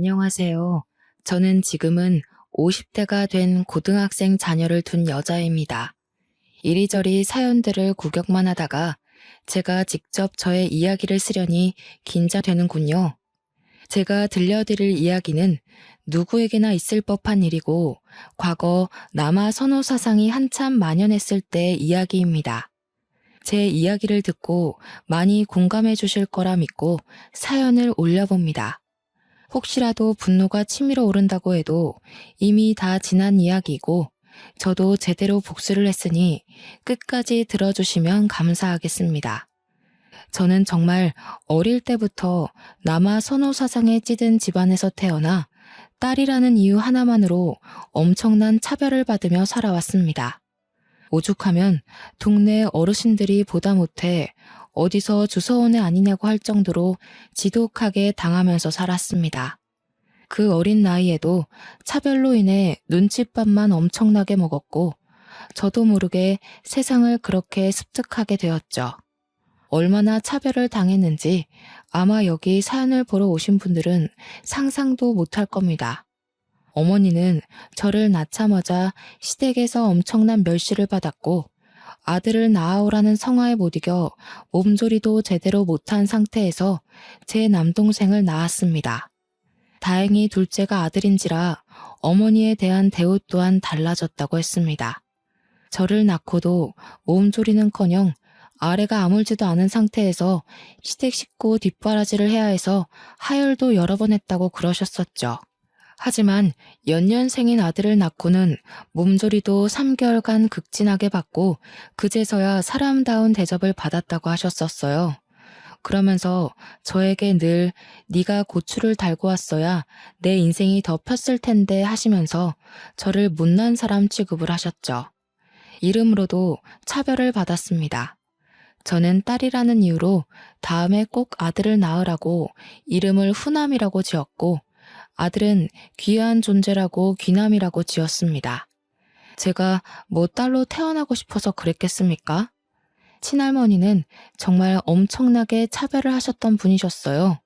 안녕하세요. 저는 지금은 50대가 된 고등학생 자녀를 둔 여자입니다. 이리저리 사연들을 구경만 하다가 제가 직접 저의 이야기를 쓰려니 긴장되는군요. 제가 들려드릴 이야기는 누구에게나 있을 법한 일이고 과거 남아 선호 사상이 한참 만연했을 때의 이야기입니다. 제 이야기를 듣고 많이 공감해 주실 거라 믿고 사연을 올려봅니다. 혹시라도 분노가 치밀어 오른다고 해도 이미 다 지난 이야기이고 저도 제대로 복수를 했으니 끝까지 들어주시면 감사하겠습니다. 저는 정말 어릴 때부터 남아 선호 사상에 찌든 집안에서 태어나 딸이라는 이유 하나만으로 엄청난 차별을 받으며 살아왔습니다. 오죽하면 동네 어르신들이 보다 못해 어디서 주워온 애 아니냐고 할 정도로 지독하게 당하면서 살았습니다. 그 어린 나이에도 차별로 인해 눈칫밥만 엄청나게 먹었고 저도 모르게 세상을 그렇게 습득하게 되었죠. 얼마나 차별을 당했는지 아마 여기 사연을 보러 오신 분들은 상상도 못할 겁니다. 어머니는 저를 낳자마자 시댁에서 엄청난 멸시를 받았고 아들을 낳아오라는 성화에 못 이겨 몸조리도 제대로 못한 상태에서 제 남동생을 낳았습니다. 다행히 둘째가 아들인지라 어머니에 대한 대우 또한 달라졌다고 했습니다. 저를 낳고도 몸조리는커녕 아래가 아물지도 않은 상태에서 시댁 식구 뒷바라지를 해야 해서 하혈도 여러 번 했다고 그러셨었죠. 하지만 연년생인 아들을 낳고는 몸조리도 3개월간 극진하게 받고 그제서야 사람다운 대접을 받았다고 하셨었어요. 그러면서 저에게 늘 네가 고추를 달고 왔어야 내 인생이 더 폈을 텐데 하시면서 저를 못난 사람 취급을 하셨죠. 이름으로도 차별을 받았습니다. 저는 딸이라는 이유로 다음에 꼭 아들을 낳으라고 이름을 후남이라고 지었고 아들은 귀한 존재라고 귀남이라고 지었습니다. 제가 뭐 딸로 태어나고 싶어서 그랬겠습니까? 친할머니는 정말 엄청나게 차별을 하셨던 분이셨어요.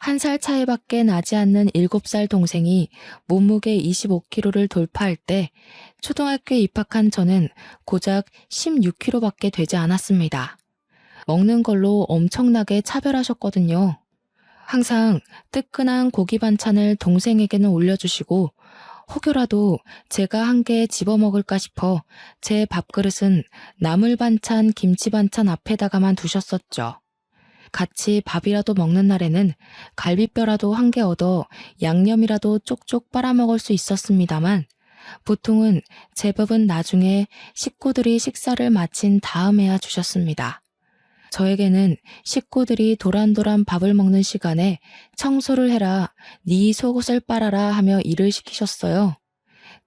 1살 차이밖에 나지 않는 7살 동생이 몸무게 25kg를 돌파할 때 초등학교에 입학한 저는 고작 16kg밖에 되지 않았습니다. 먹는 걸로 엄청나게 차별하셨거든요. 항상 뜨끈한 고기 반찬을 동생에게는 올려주시고 혹여라도 제가 한 개 집어먹을까 싶어 제 밥그릇은 나물 반찬, 김치 반찬 앞에다가만 두셨었죠. 같이 밥이라도 먹는 날에는 갈비뼈라도 한 개 얻어 양념이라도 쪽쪽 빨아먹을 수 있었습니다만 보통은 제법은 나중에 식구들이 식사를 마친 다음에야 주셨습니다. 저에게는 식구들이 도란도란 밥을 먹는 시간에 청소를 해라, 네 속옷을 빨아라 하며 일을 시키셨어요.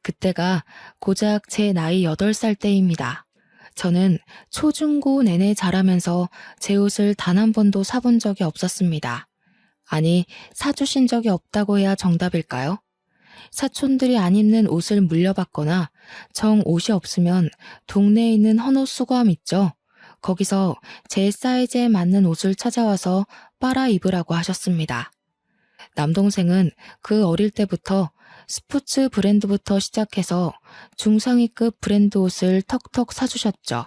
그때가 고작 제 나이 8살 때입니다. 저는 초중고 내내 자라면서 제 옷을 단 한 번도 사본 적이 없었습니다. 아니, 사주신 적이 없다고 해야 정답일까요? 사촌들이 안 입는 옷을 물려받거나 정 옷이 없으면 동네에 있는 헌옷 수거함 있죠? 거기서 제 사이즈에 맞는 옷을 찾아와서 빨아 입으라고 하셨습니다. 남동생은 그 어릴 때부터 스포츠 브랜드부터 시작해서 중상위급 브랜드 옷을 턱턱 사주셨죠.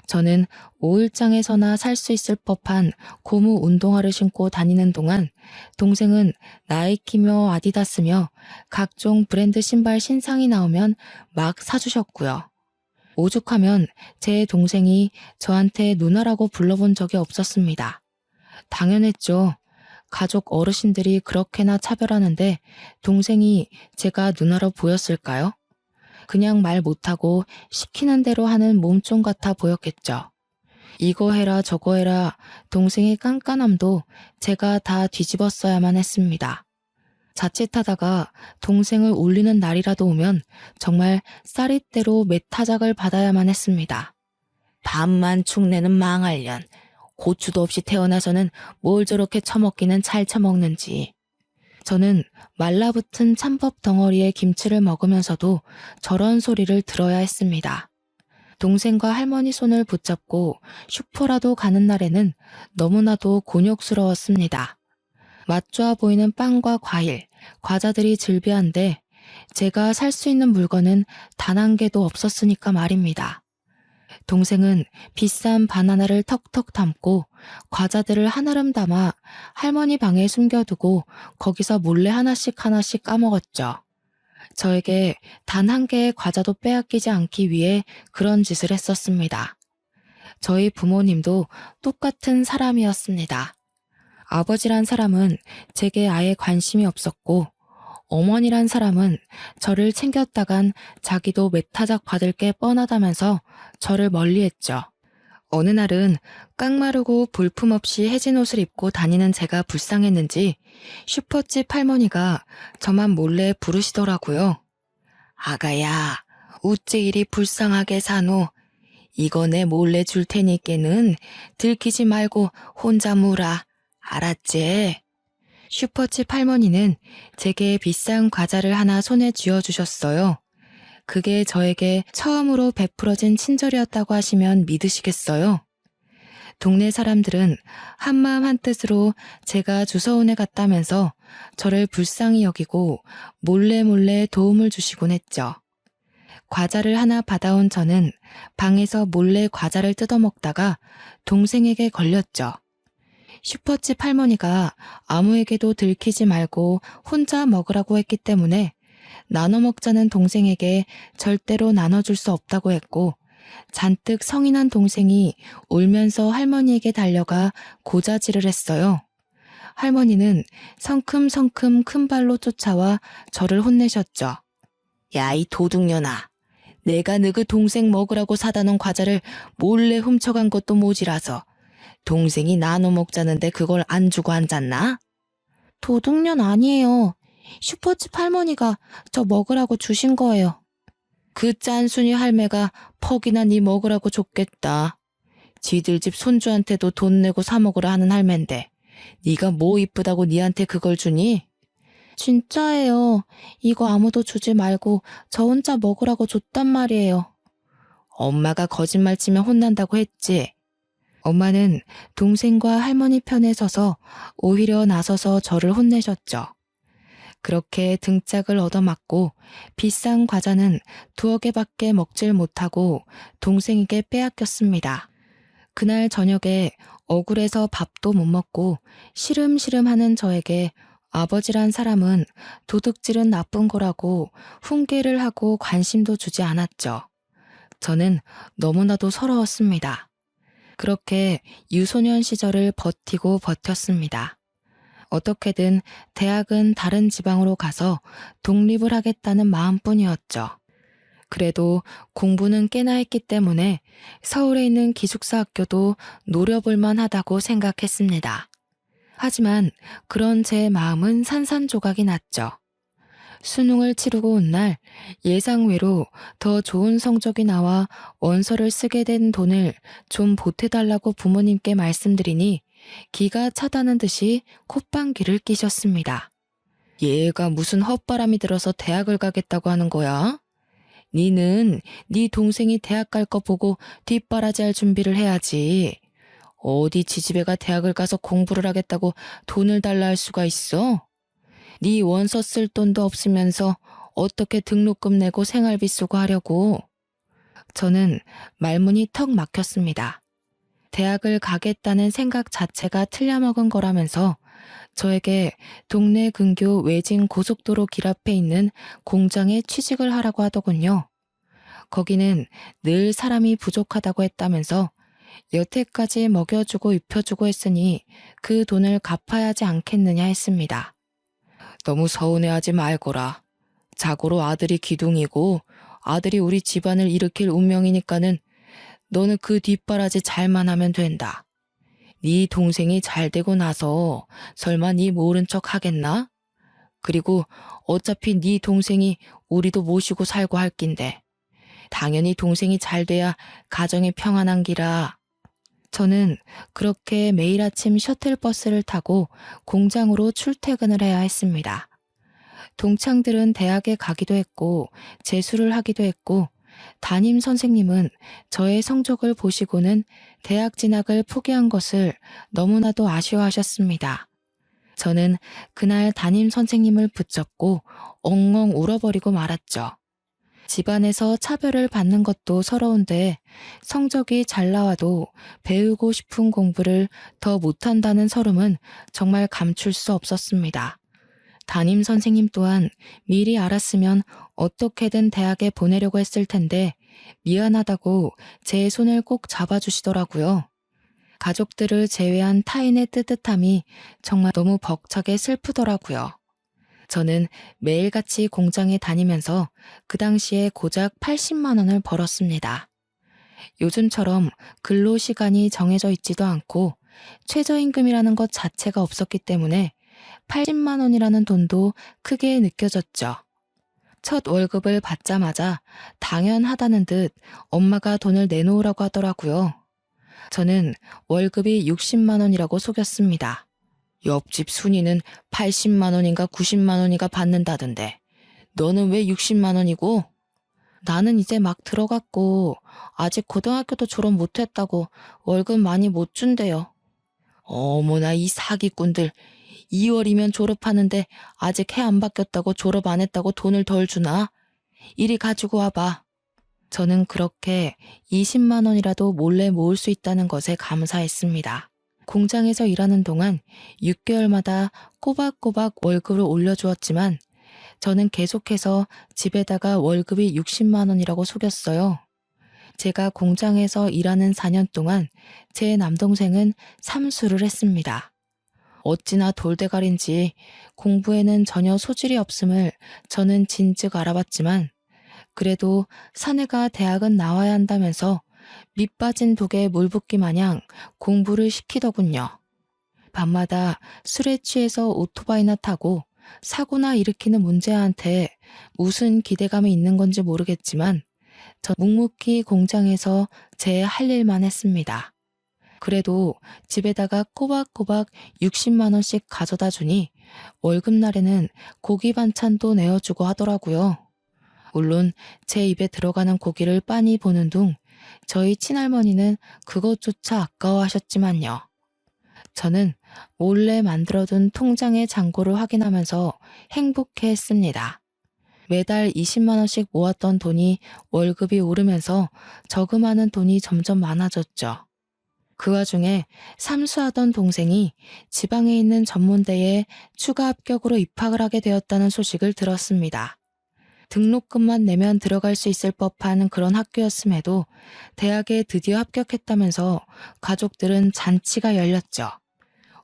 저는 5일장에서나 살 수 있을 법한 고무 운동화를 신고 다니는 동안 동생은 나이키며 아디다스며 각종 브랜드 신발 신상이 나오면 막 사주셨고요. 오죽하면 제 동생이 저한테 누나라고 불러본 적이 없었습니다. 당연했죠. 가족 어르신들이 그렇게나 차별하는데 동생이 제가 누나로 보였을까요? 그냥 말 못하고 시키는 대로 하는 몸종 같아 보였겠죠. 이거 해라 저거 해라 동생의 깐깐함도 제가 다 뒤집었어야만 했습니다. 자칫하다가 동생을 울리는 날이라도 오면 정말 쌀이대로 매타작을 받아야만 했습니다. 밥만 축내는 망할년. 고추도 없이 태어나서는 뭘 저렇게 처먹기는 잘 처먹는지. 저는 말라붙은 찬밥 덩어리에 김치를 먹으면서도 저런 소리를 들어야 했습니다. 동생과 할머니 손을 붙잡고 슈퍼라도 가는 날에는 너무나도 곤욕스러웠습니다. 맛 좋아 보이는 빵과 과일, 과자들이 즐비한데 제가 살 수 있는 물건은 단 한 개도 없었으니까 말입니다. 동생은 비싼 바나나를 턱턱 담고 과자들을 한아름 담아 할머니 방에 숨겨두고 거기서 몰래 하나씩 하나씩 까먹었죠. 저에게 단 한 개의 과자도 빼앗기지 않기 위해 그런 짓을 했었습니다. 저희 부모님도 똑같은 사람이었습니다. 아버지란 사람은 제게 아예 관심이 없었고 어머니란 사람은 저를 챙겼다간 자기도 매타작 받을 게 뻔하다면서 저를 멀리했죠. 어느 날은 깡마르고 볼품없이 해진 옷을 입고 다니는 제가 불쌍했는지 슈퍼집 할머니가 저만 몰래 부르시더라고요. 아가야, 우째 이리 불쌍하게 사노. 이거 내 몰래 줄 테니께는 들키지 말고 혼자 무라. 알았지? 슈퍼집 할머니는 제게 비싼 과자를 하나 손에 쥐어주셨어요. 그게 저에게 처음으로 베풀어진 친절이었다고 하시면 믿으시겠어요? 동네 사람들은 한마음 한뜻으로 제가 주서원에 갔다면서 저를 불쌍히 여기고 몰래 도움을 주시곤 했죠. 과자를 하나 받아온 저는 방에서 몰래 과자를 뜯어먹다가 동생에게 걸렸죠. 슈퍼집 할머니가 아무에게도 들키지 말고 혼자 먹으라고 했기 때문에 나눠 먹자는 동생에게 절대로 나눠줄 수 없다고 했고 잔뜩 성이 난 동생이 울면서 할머니에게 달려가 고자질을 했어요. 할머니는 성큼성큼 큰 발로 쫓아와 저를 혼내셨죠. 야, 이 도둑년아. 내가 너그 동생 먹으라고 사다 놓은 과자를 몰래 훔쳐간 것도 모자라서 동생이 나눠 먹자는데 그걸 안 주고 앉았나? 도둑년 아니에요. 슈퍼집 할머니가 저 먹으라고 주신 거예요. 그 짠순이 할매가 퍽이나 네 먹으라고 줬겠다. 지들 집 손주한테도 돈 내고 사 먹으라 하는 할매인데 네가 뭐 이쁘다고 니한테 그걸 주니? 진짜예요. 이거 아무도 주지 말고 저 혼자 먹으라고 줬단 말이에요. 엄마가 거짓말 치면 혼난다고 했지. 엄마는 동생과 할머니 편에 서서 오히려 나서서 저를 혼내셨죠. 그렇게 등짝을 얻어맞고 비싼 과자는 2개밖에 먹질 못하고 동생에게 빼앗겼습니다. 그날 저녁에 억울해서 밥도 못 먹고 시름시름하는 저에게 아버지란 사람은 도둑질은 나쁜 거라고 훈계를 하고 관심도 주지 않았죠. 저는 너무나도 서러웠습니다. 그렇게 유소년 시절을 버티고 버텼습니다. 어떻게든 대학은 다른 지방으로 가서 독립을 하겠다는 마음뿐이었죠. 그래도 공부는 꽤나 했기 때문에 서울에 있는 기숙사 학교도 노려볼만 하다고 생각했습니다. 하지만 그런 제 마음은 산산조각이 났죠. 수능을 치르고 온 날 예상외로 더 좋은 성적이 나와 원서를 쓰게 된 돈을 좀 보태달라고 부모님께 말씀드리니 기가 차다는 듯이 콧방귀를 끼셨습니다. 얘가 무슨 헛바람이 들어서 대학을 가겠다고 하는 거야? 니는 네 동생이 대학 갈 거 보고 뒷바라지할 준비를 해야지. 어디 지지배가 대학을 가서 공부를 하겠다고 돈을 달라 할 수가 있어? 네 원서 쓸 돈도 없으면서 어떻게 등록금 내고 생활비 쓰고 하려고. 저는 말문이 턱 막혔습니다. 대학을 가겠다는 생각 자체가 틀려먹은 거라면서 저에게 동네 근교 외진 고속도로 길 앞에 있는 공장에 취직을 하라고 하더군요. 거기는 늘 사람이 부족하다고 했다면서 여태까지 먹여주고 입혀주고 했으니 그 돈을 갚아야 하지 않겠느냐 했습니다. 너무 서운해하지 말거라. 자고로 아들이 기둥이고 아들이 우리 집안을 일으킬 운명이니까는 너는 그 뒷바라지 잘만 하면 된다. 네 동생이 잘 되고 나서 설마 네 모른 척 하겠나? 그리고 어차피 네 동생이 우리도 모시고 살고 할 낀데 당연히 동생이 잘 돼야 가정이 평안한 기라. 저는 그렇게 매일 아침 셔틀버스를 타고 공장으로 출퇴근을 해야 했습니다. 동창들은 대학에 가기도 했고 재수를 하기도 했고 담임 선생님은 저의 성적을 보시고는 대학 진학을 포기한 것을 너무나도 아쉬워하셨습니다. 저는 그날 담임 선생님을 붙잡고 엉엉 울어버리고 말았죠. 집안에서 차별을 받는 것도 서러운데 성적이 잘 나와도 배우고 싶은 공부를 더 못한다는 서름은 정말 감출 수 없었습니다. 담임 선생님 또한 미리 알았으면 어떻게든 대학에 보내려고 했을 텐데 미안하다고 제 손을 꼭 잡아주시더라고요. 가족들을 제외한 타인의 뜨뜻함이 정말 너무 벅차게 슬프더라고요. 저는 매일같이 공장에 다니면서 그 당시에 고작 80만 원을 벌었습니다. 요즘처럼 근로 시간이 정해져 있지도 않고 최저임금이라는 것 자체가 없었기 때문에 80만 원이라는 돈도 크게 느껴졌죠. 첫 월급을 받자마자 당연하다는 듯 엄마가 돈을 내놓으라고 하더라고요. 저는 월급이 60만 원이라고 속였습니다. 옆집 순이는 80만 원인가 90만 원인가 받는다던데 너는 왜 60만 원이고? 나는 이제 막 들어갔고 아직 고등학교도 졸업 못했다고 월급 많이 못 준대요. 어머나 이 사기꾼들. 2월이면 졸업하는데 아직 해 안 바뀌었다고 졸업 안 했다고 돈을 덜 주나? 이리 가지고 와봐. 저는 그렇게 20만 원이라도 몰래 모을 수 있다는 것에 감사했습니다. 공장에서 일하는 동안 6개월마다 꼬박꼬박 월급을 올려주었지만 저는 계속해서 집에다가 월급이 60만 원이라고 속였어요. 제가 공장에서 일하는 4년 동안 제 남동생은 삼수를 했습니다. 어찌나 돌대가리인지 공부에는 전혀 소질이 없음을 저는 진즉 알아봤지만 그래도 사내가 대학은 나와야 한다면서 밑 빠진 독에 물 붓기 마냥 공부를 시키더군요. 밤마다 술에 취해서 오토바이나 타고 사고나 일으키는 문제아한테 무슨 기대감이 있는 건지 모르겠지만 전 묵묵히 공장에서 제 할 일만 했습니다. 그래도 집에다가 꼬박꼬박 60만 원씩 가져다 주니 월급날에는 고기 반찬도 내어주고 하더라고요. 물론 제 입에 들어가는 고기를 빤히 보는 둥 저희 친할머니는 그것조차 아까워하셨지만요. 저는 몰래 만들어둔 통장의 잔고를 확인하면서 행복해했습니다. 매달 20만 원씩 모았던 돈이 월급이 오르면서 저금하는 돈이 점점 많아졌죠. 그 와중에 삼수하던 동생이 지방에 있는 전문대에 추가 합격으로 입학을 하게 되었다는 소식을 들었습니다. 등록금만 내면 들어갈 수 있을 법한 그런 학교였음에도 대학에 드디어 합격했다면서 가족들은 잔치가 열렸죠.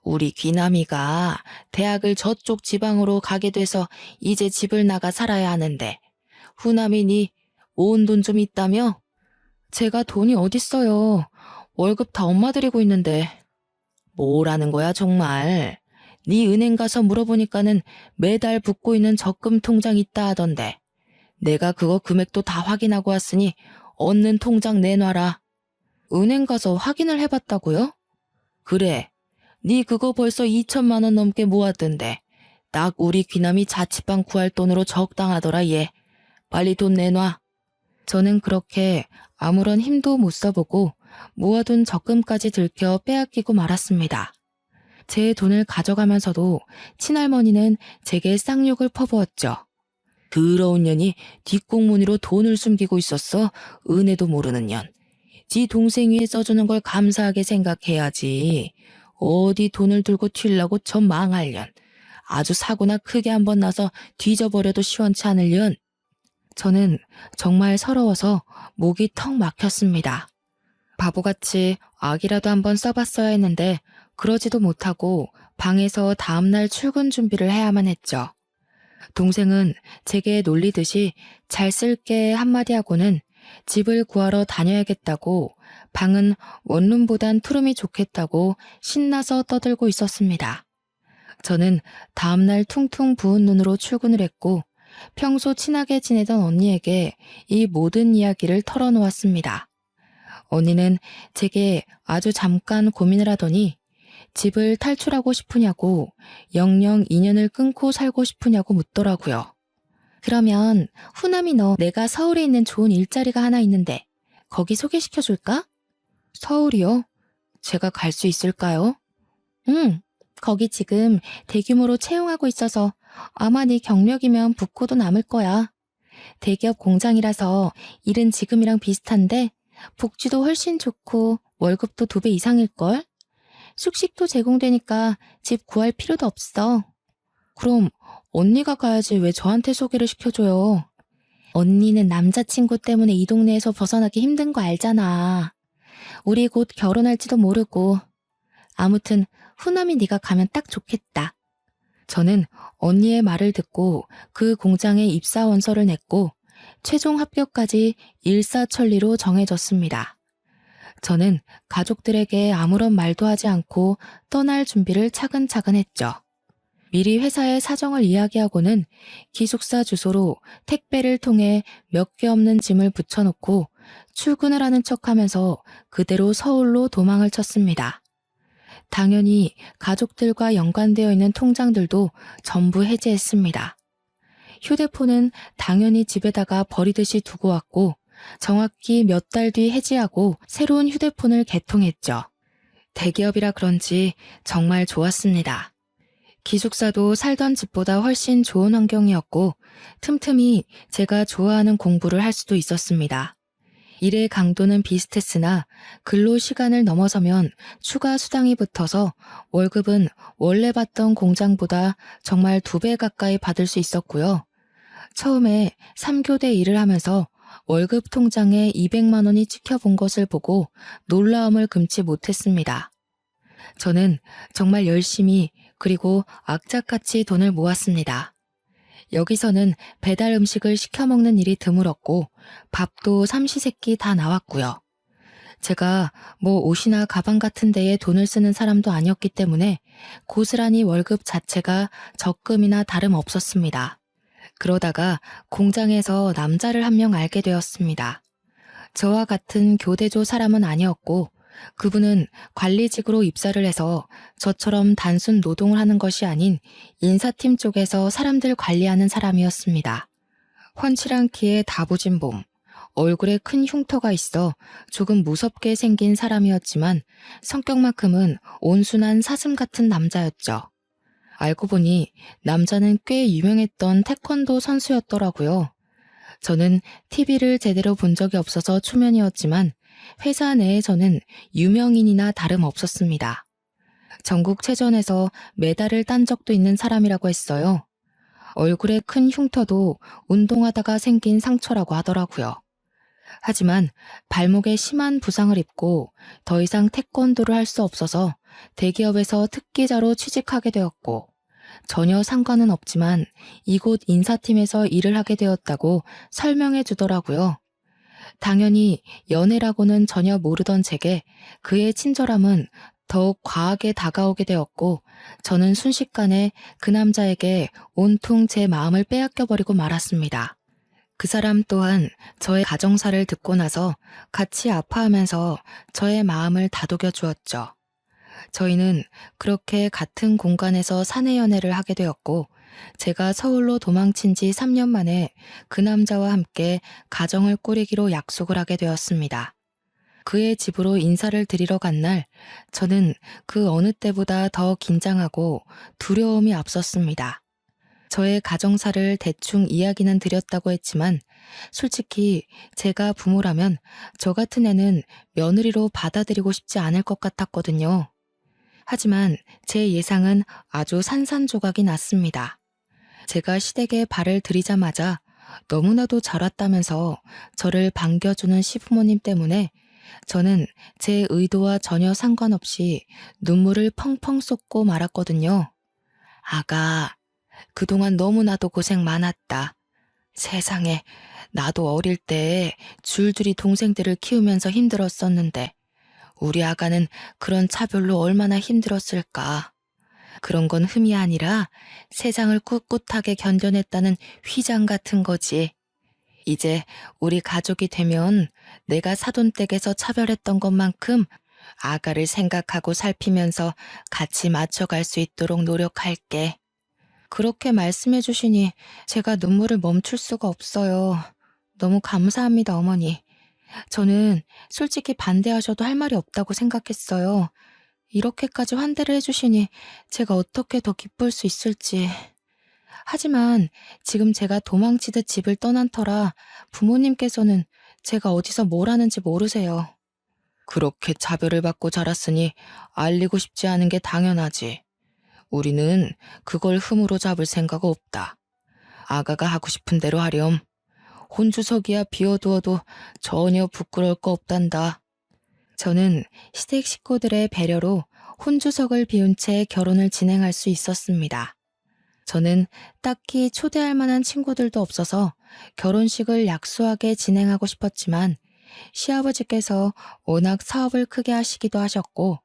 우리 귀남이가 대학을 저쪽 지방으로 가게 돼서 이제 집을 나가 살아야 하는데 후남이 니 모은 돈 좀 있다며? 제가 돈이 어딨어요. 월급 다 엄마 드리고 있는데. 뭐라는 거야 정말. 네 은행 가서 물어보니까는 매달 붓고 있는 적금 통장 있다 하던데. 내가 그거 금액도 다 확인하고 왔으니 얻는 통장 내놔라. 은행 가서 확인을 해봤다고요? 그래. 네 그거 벌써 2천만 원 넘게 모았던데. 딱 우리 귀남이 자취방 구할 돈으로 적당하더라 얘. 빨리 돈 내놔. 저는 그렇게 아무런 힘도 못 써보고 모아둔 적금까지 들켜 빼앗기고 말았습니다. 제 돈을 가져가면서도 친할머니는 제게 쌍욕을 퍼부었죠. 더러운 년이 뒷공무니로 돈을 숨기고 있었어. 은혜도 모르는 년. 지 동생 위에 써주는 걸 감사하게 생각해야지. 어디 돈을 들고 튀려고 저 망할 년. 아주 사고나 크게 한번 나서 뒤져버려도 시원치 않을 년. 저는 정말 서러워서 목이 턱 막혔습니다. 바보같이 악이라도 한번 써봤어야 했는데 그러지도 못하고 방에서 다음날 출근 준비를 해야만 했죠. 동생은 제게 놀리듯이 잘 쓸게 한마디 하고는 집을 구하러 다녀야겠다고 방은 원룸보단 투룸이 좋겠다고 신나서 떠들고 있었습니다. 저는 다음날 퉁퉁 부은 눈으로 출근을 했고 평소 친하게 지내던 언니에게 이 모든 이야기를 털어놓았습니다. 언니는 제게 아주 잠깐 고민을 하더니 집을 탈출하고 싶으냐고 영영 인연을 끊고 살고 싶으냐고 묻더라고요. 그러면 후남이 너 내가 서울에 있는 좋은 일자리가 하나 있는데 거기 소개시켜줄까? 서울이요? 제가 갈 수 있을까요? 응, 거기 지금 대규모로 채용하고 있어서 아마 네 경력이면 붙고도 남을 거야. 대기업 공장이라서 일은 지금이랑 비슷한데 복지도 훨씬 좋고 월급도 2배 이상일걸? 숙식도 제공되니까 집 구할 필요도 없어. 그럼 언니가 가야지 왜 저한테 소개를 시켜줘요? 언니는 남자친구 때문에 이 동네에서 벗어나기 힘든 거 알잖아. 우리 곧 결혼할지도 모르고. 아무튼 후남이 네가 가면 딱 좋겠다. 저는 언니의 말을 듣고 그 공장에 입사 원서를 냈고 최종 합격까지 일사천리로 정해졌습니다. 저는 가족들에게 아무런 말도 하지 않고 떠날 준비를 차근차근 했죠. 미리 회사의 사정을 이야기하고는 기숙사 주소로 택배를 통해 몇 개 없는 짐을 붙여놓고 출근을 하는 척하면서 그대로 서울로 도망을 쳤습니다. 당연히 가족들과 연관되어 있는 통장들도 전부 해지했습니다. 휴대폰은 당연히 집에다가 버리듯이 두고 왔고 정확히 몇 달 뒤 해지하고 새로운 휴대폰을 개통했죠. 대기업이라 그런지 정말 좋았습니다. 기숙사도 살던 집보다 훨씬 좋은 환경이었고 틈틈이 제가 좋아하는 공부를 할 수도 있었습니다. 일의 강도는 비슷했으나 근로 시간을 넘어서면 추가 수당이 붙어서 월급은 원래 받던 공장보다 정말 2배 가까이 받을 수 있었고요. 처음에 3교대 일을 하면서 월급 통장에 200만 원이 찍혀본 것을 보고 놀라움을 금치 못했습니다. 저는 정말 열심히 그리고 악착같이 돈을 모았습니다. 여기서는 배달 음식을 시켜 먹는 일이 드물었고 밥도 삼시세끼 다 나왔고요. 제가 뭐 옷이나 가방 같은 데에 돈을 쓰는 사람도 아니었기 때문에 고스란히 월급 자체가 적금이나 다름없었습니다. 그러다가 공장에서 남자를 한 명 알게 되었습니다. 저와 같은 교대조 사람은 아니었고 그분은 관리직으로 입사를 해서 저처럼 단순 노동을 하는 것이 아닌 인사팀 쪽에서 사람들 관리하는 사람이었습니다. 훤칠한 키에 다부진 몸, 얼굴에 큰 흉터가 있어 조금 무섭게 생긴 사람이었지만 성격만큼은 온순한 사슴 같은 남자였죠. 알고 보니 남자는 꽤 유명했던 태권도 선수였더라고요. 저는 TV를 제대로 본 적이 없어서 초면이었지만 회사 내에서는 유명인이나 다름없었습니다. 전국체전에서 메달을 딴 적도 있는 사람이라고 했어요. 얼굴에 큰 흉터도 운동하다가 생긴 상처라고 하더라고요. 하지만 발목에 심한 부상을 입고 더 이상 태권도를 할 수 없어서 대기업에서 특기자로 취직하게 되었고 전혀 상관은 없지만 이곳 인사팀에서 일을 하게 되었다고 설명해 주더라고요. 당연히 연애라고는 전혀 모르던 제게 그의 친절함은 더욱 과하게 다가오게 되었고 저는 순식간에 그 남자에게 온통 제 마음을 빼앗겨버리고 말았습니다. 그 사람 또한 저의 가정사를 듣고 나서 같이 아파하면서 저의 마음을 다독여 주었죠. 저희는 그렇게 같은 공간에서 사내 연애를 하게 되었고 제가 서울로 도망친 지 3년 만에 그 남자와 함께 가정을 꾸리기로 약속을 하게 되었습니다. 그의 집으로 인사를 드리러 간 날 저는 그 어느 때보다 더 긴장하고 두려움이 앞섰습니다. 저의 가정사를 대충 이야기는 드렸다고 했지만 솔직히 제가 부모라면 저 같은 애는 며느리로 받아들이고 싶지 않을 것 같았거든요. 하지만 제 예상은 아주 산산조각이 났습니다. 제가 시댁에 발을 들이자마자 너무나도 잘 왔다면서 저를 반겨주는 시부모님 때문에 저는 제 의도와 전혀 상관없이 눈물을 펑펑 쏟고 말았거든요. 아가, 그동안 너무나도 고생 많았다. 세상에, 나도 어릴 때 줄줄이 동생들을 키우면서 힘들었었는데 우리 아가는 그런 차별로 얼마나 힘들었을까. 그런 건 흠이 아니라 세상을 꿋꿋하게 견뎌냈다는 휘장 같은 거지. 이제 우리 가족이 되면 내가 사돈댁에서 차별했던 것만큼 아가를 생각하고 살피면서 같이 맞춰갈 수 있도록 노력할게. 그렇게 말씀해 주시니 제가 눈물을 멈출 수가 없어요. 너무 감사합니다, 어머니. 저는 솔직히 반대하셔도 할 말이 없다고 생각했어요. 이렇게까지 환대를 해주시니 제가 어떻게 더 기쁠 수 있을지. 하지만 지금 제가 도망치듯 집을 떠난 터라 부모님께서는 제가 어디서 뭘 하는지 모르세요. 그렇게 차별을 받고 자랐으니 알리고 싶지 않은 게 당연하지. 우리는 그걸 흠으로 잡을 생각 없다. 아가가 하고 싶은 대로 하렴. 혼주석이야 비워두어도 전혀 부끄러울 거 없단다. 저는 시댁 식구들의 배려로 혼주석을 비운 채 결혼을 진행할 수 있었습니다. 저는 딱히 초대할 만한 친구들도 없어서 결혼식을 약소하게 진행하고 싶었지만 시아버지께서 워낙 사업을 크게 하시기도 하셨고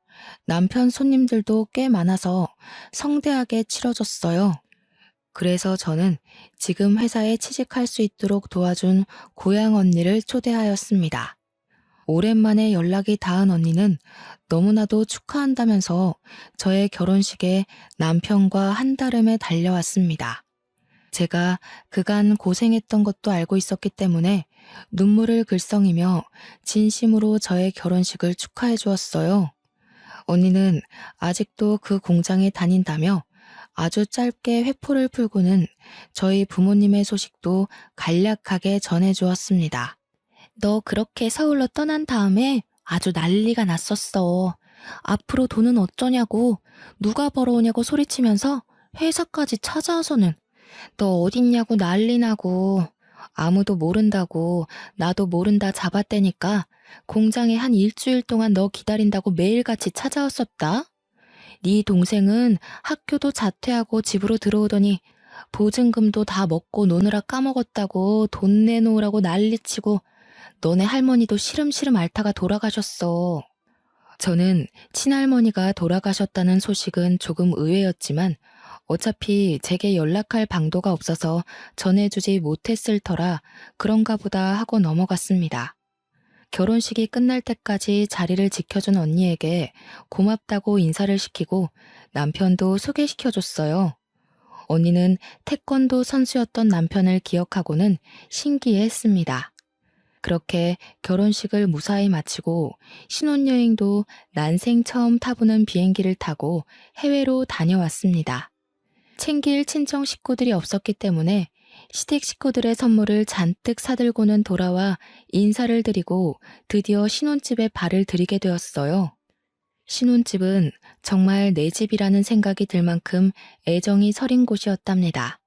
남편 손님들도 꽤 많아서 성대하게 치러졌어요. 그래서 저는 지금 회사에 취직할 수 있도록 도와준 고향 언니를 초대하였습니다. 오랜만에 연락이 닿은 언니는 너무나도 축하한다면서 저의 결혼식에 남편과 한달음에 달려왔습니다. 제가 그간 고생했던 것도 알고 있었기 때문에 눈물을 글썽이며 진심으로 저의 결혼식을 축하해 주었어요. 언니는 아직도 그 공장에 다닌다며 아주 짧게 회포를 풀고는 저희 부모님의 소식도 간략하게 전해 주었습니다. 너 그렇게 서울로 떠난 다음에 아주 난리가 났었어. 앞으로 돈은 어쩌냐고, 누가 벌어오냐고 소리치면서 회사까지 찾아와서는 너 어딨냐고 난리 나고, 아무도 모른다고 나도 모른다 잡았대니까 공장에 한 일주일 동안 너 기다린다고 매일같이 찾아왔었다. 네 동생은 학교도 자퇴하고 집으로 들어오더니 보증금도 다 먹고 노느라 까먹었다고 돈 내놓으라고 난리치고 너네 할머니도 시름시름 앓다가 돌아가셨어. 저는 친할머니가 돌아가셨다는 소식은 조금 의외였지만 어차피 제게 연락할 방도가 없어서 전해주지 못했을 터라 그런가 보다 하고 넘어갔습니다. 결혼식이 끝날 때까지 자리를 지켜준 언니에게 고맙다고 인사를 시키고 남편도 소개시켜줬어요. 언니는 태권도 선수였던 남편을 기억하고는 신기해했습니다. 그렇게 결혼식을 무사히 마치고 신혼여행도 난생 처음 타보는 비행기를 타고 해외로 다녀왔습니다. 챙길 친정 식구들이 없었기 때문에 시댁 식구들의 선물을 잔뜩 사들고는 돌아와 인사를 드리고 드디어 신혼집에 발을 들이게 되었어요. 신혼집은 정말 내 집이라는 생각이 들 만큼 애정이 서린 곳이었답니다.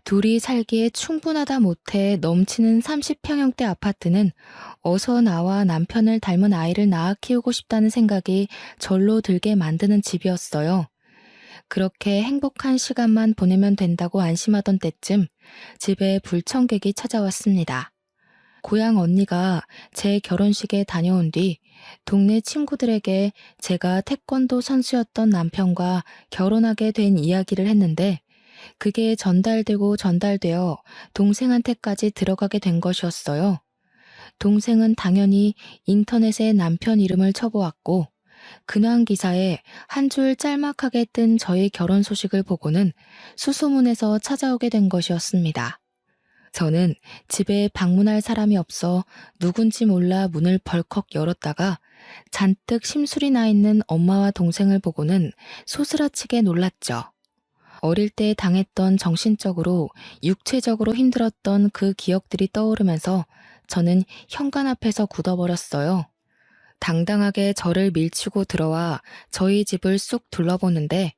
둘이 살기에 충분하다 못해 넘치는 30평형대 아파트는 어서 나와 남편을 닮은 아이를 낳아 키우고 싶다는 생각이 절로 들게 만드는 집이었어요. 그렇게 행복한 시간만 보내면 된다고 안심하던 때쯤 집에 불청객이 찾아왔습니다. 고향 언니가 제 결혼식에 다녀온 뒤 동네 친구들에게 제가 태권도 선수였던 남편과 결혼하게 된 이야기를 했는데 그게 전달되어 동생한테까지 들어가게 된 것이었어요. 동생은 당연히 인터넷에 남편 이름을 쳐보았고 근황 기사에 한 줄 짤막하게 뜬 저의 결혼 소식을 보고는 수소문해서 찾아오게 된 것이었습니다. 저는 집에 방문할 사람이 없어 누군지 몰라 문을 벌컥 열었다가 잔뜩 심술이 나 있는 엄마와 동생을 보고는 소스라치게 놀랐죠. 어릴 때 당했던 정신적으로, 육체적으로 힘들었던 그 기억들이 떠오르면서 저는 현관 앞에서 굳어버렸어요. 당당하게 저를 밀치고 들어와 저희 집을 쑥 둘러보는데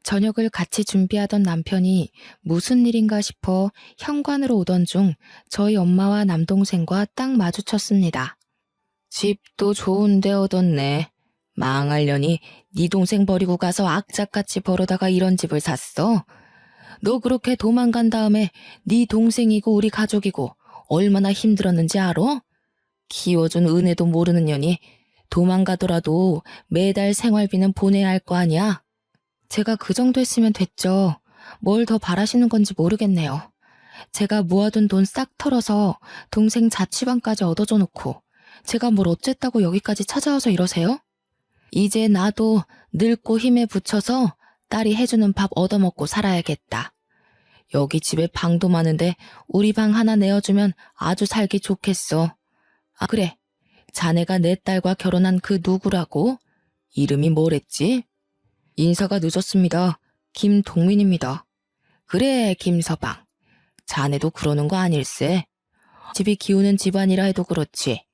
저녁을 같이 준비하던 남편이 무슨 일인가 싶어 현관으로 오던 중 저희 엄마와 남동생과 딱 마주쳤습니다. 집도 좋은데 얻었네. 망하려니 네 동생 버리고 가서 악착같이 벌어다가 이런 집을 샀어? 너 그렇게 도망간 다음에 네 동생이고 우리 가족이고 얼마나 힘들었는지 알아? 키워준 은혜도 모르는 년이 도망가더라도 매달 생활비는 보내야 할 거 아니야? 제가 그 정도 했으면 됐죠. 뭘 더 바라시는 건지 모르겠네요. 제가 모아둔 돈 싹 털어서 동생 자취방까지 얻어줘 놓고 제가 뭘 어쨌다고 여기까지 찾아와서 이러세요? 이제 나도 늙고 힘에 부쳐서 딸이 해주는 밥 얻어먹고 살아야겠다. 여기 집에 방도 많은데 우리 방 하나 내어주면 아주 살기 좋겠어. 아 그래, 자네가 내 딸과 결혼한 그 누구라고? 이름이 뭐랬지? 인사가 늦었습니다. 김동민입니다. 그래, 김서방. 자네도 그러는 거 아닐세? 집이 기우는 집안이라 해도 그렇지.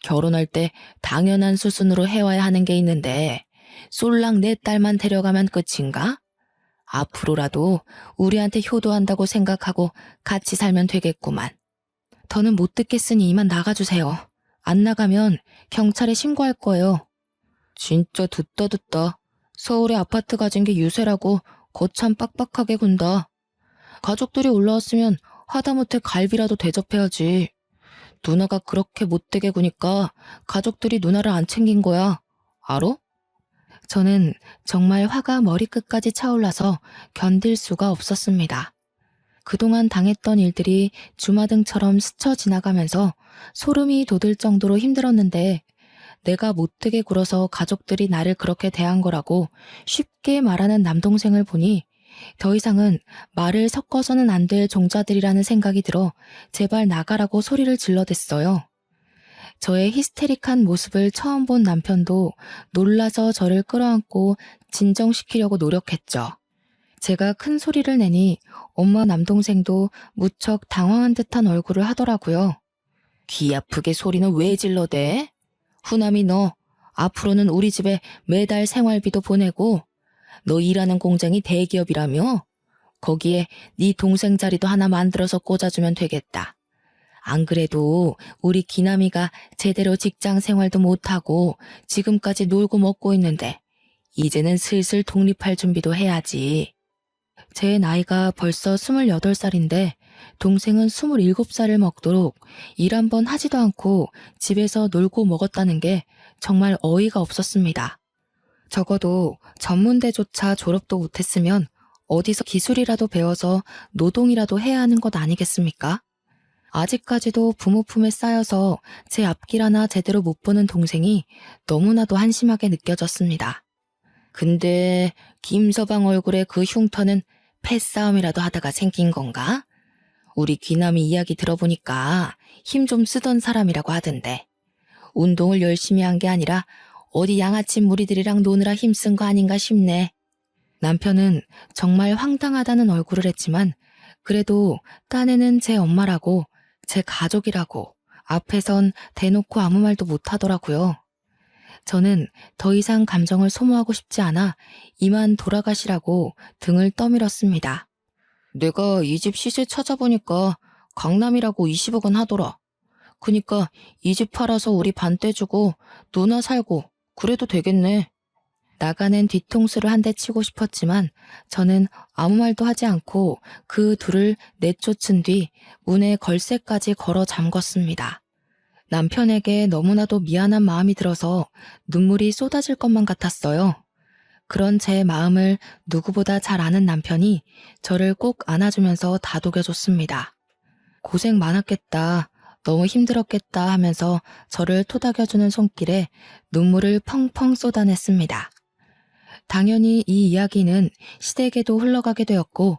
결혼할 때 당연한 수순으로 해와야 하는 게 있는데 쏠랑 내 딸만 데려가면 끝인가? 앞으로라도 우리한테 효도한다고 생각하고 같이 살면 되겠구만. 더는 못 듣겠으니 이만 나가주세요. 안 나가면 경찰에 신고할 거예요. 진짜 듣다. 서울에 아파트 가진 게 유세라고 거참 빡빡하게 군다. 가족들이 올라왔으면 하다못해 갈비라도 대접해야지. 누나가 그렇게 못되게 구니까 가족들이 누나를 안 챙긴 거야. 알어? 저는 정말 화가 머리끝까지 차올라서 견딜 수가 없었습니다. 그동안 당했던 일들이 주마등처럼 스쳐 지나가면서 소름이 돋을 정도로 힘들었는데 내가 못되게 굴어서 가족들이 나를 그렇게 대한 거라고 쉽게 말하는 남동생을 보니 더 이상은 말을 섞어서는 안 될 종자들이라는 생각이 들어 제발 나가라고 소리를 질러댔어요. 저의 히스테릭한 모습을 처음 본 남편도 놀라서 저를 끌어안고 진정시키려고 노력했죠. 제가 큰 소리를 내니 엄마 남동생도 무척 당황한 듯한 얼굴을 하더라고요. 귀 아프게 소리는 왜 질러대? 후남이 너 앞으로는 우리 집에 매달 생활비도 보내고 너 일하는 공장이 대기업이라며? 거기에 네 동생 자리도 하나 만들어서 꽂아주면 되겠다. 안 그래도 우리 기남이가 제대로 직장 생활도 못하고 지금까지 놀고 먹고 있는데 이제는 슬슬 독립할 준비도 해야지. 제 나이가 벌써 28살인데 동생은 27살을 먹도록 일 한 번 하지도 않고 집에서 놀고 먹었다는 게 정말 어이가 없었습니다. 적어도 전문대조차 졸업도 못했으면 어디서 기술이라도 배워서 노동이라도 해야 하는 것 아니겠습니까? 아직까지도 부모 품에 쌓여서 제 앞길 하나 제대로 못 보는 동생이 너무나도 한심하게 느껴졌습니다. 근데 김서방 얼굴에 그 흉터는 패싸움이라도 하다가 생긴 건가? 우리 귀남이 이야기 들어보니까 힘 좀 쓰던 사람이라고 하던데 운동을 열심히 한 게 아니라 어디 양아치 무리들이랑 노느라 힘쓴 거 아닌가 싶네. 남편은 정말 황당하다는 얼굴을 했지만 그래도 딴에는 제 엄마라고 제 가족이라고 앞에선 대놓고 아무 말도 못하더라고요. 저는 더 이상 감정을 소모하고 싶지 않아 이만 돌아가시라고 등을 떠밀었습니다. 내가 이 집 시세 찾아보니까 강남이라고 20억 원 하더라. 그니까 이 집 팔아서 우리 반 떼주고 누나 살고 그래도 되겠네. 나가는 뒤통수를 한 대 치고 싶었지만 저는 아무 말도 하지 않고 그 둘을 내쫓은 뒤 문에 걸쇠까지 걸어 잠궜습니다. 남편에게 너무나도 미안한 마음이 들어서 눈물이 쏟아질 것만 같았어요. 그런 제 마음을 누구보다 잘 아는 남편이 저를 꼭 안아주면서 다독여줬습니다. 고생 많았겠다. 너무 힘들었겠다 하면서 저를 토닥여주는 손길에 눈물을 펑펑 쏟아냈습니다. 당연히 이 이야기는 시댁에도 흘러가게 되었고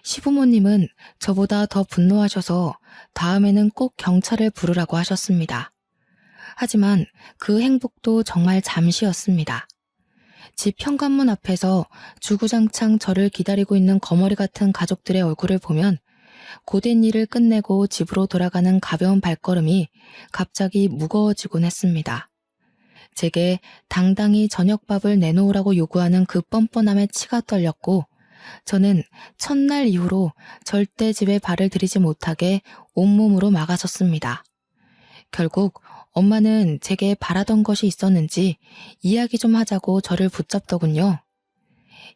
시부모님은 저보다 더 분노하셔서 다음에는 꼭 경찰을 부르라고 하셨습니다. 하지만 그 행복도 정말 잠시였습니다. 집 현관문 앞에서 주구장창 저를 기다리고 있는 거머리 같은 가족들의 얼굴을 보면 고된 일을 끝내고 집으로 돌아가는 가벼운 발걸음이 갑자기 무거워지곤 했습니다. 제게 당당히 저녁밥을 내놓으라고 요구하는 그 뻔뻔함에 치가 떨렸고 저는 첫날 이후로 절대 집에 발을 들이지 못하게 온몸으로 막아섰습니다. 결국 엄마는 제게 바라던 것이 있었는지 이야기 좀 하자고 저를 붙잡더군요.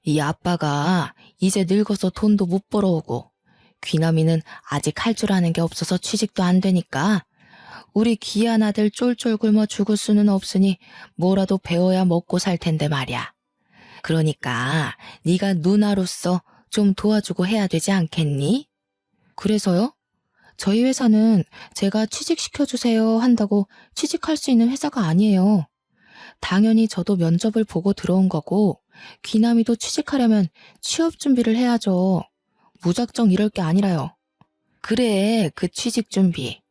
이 아빠가 이제 늙어서 돈도 못 벌어오고 귀남이는 아직 할 줄 아는 게 없어서 취직도 안 되니까 우리 귀한 아들 쫄쫄 굶어 죽을 수는 없으니 뭐라도 배워야 먹고 살 텐데 말이야. 그러니까 네가 누나로서 좀 도와주고 해야 되지 않겠니? 그래서요? 저희 회사는 제가 취직시켜주세요 한다고 취직할 수 있는 회사가 아니에요. 당연히 저도 면접을 보고 들어온 거고 귀남이도 취직하려면 취업 준비를 해야죠. 무작정 이럴 게 아니라요. 그래, 그 취직 준비.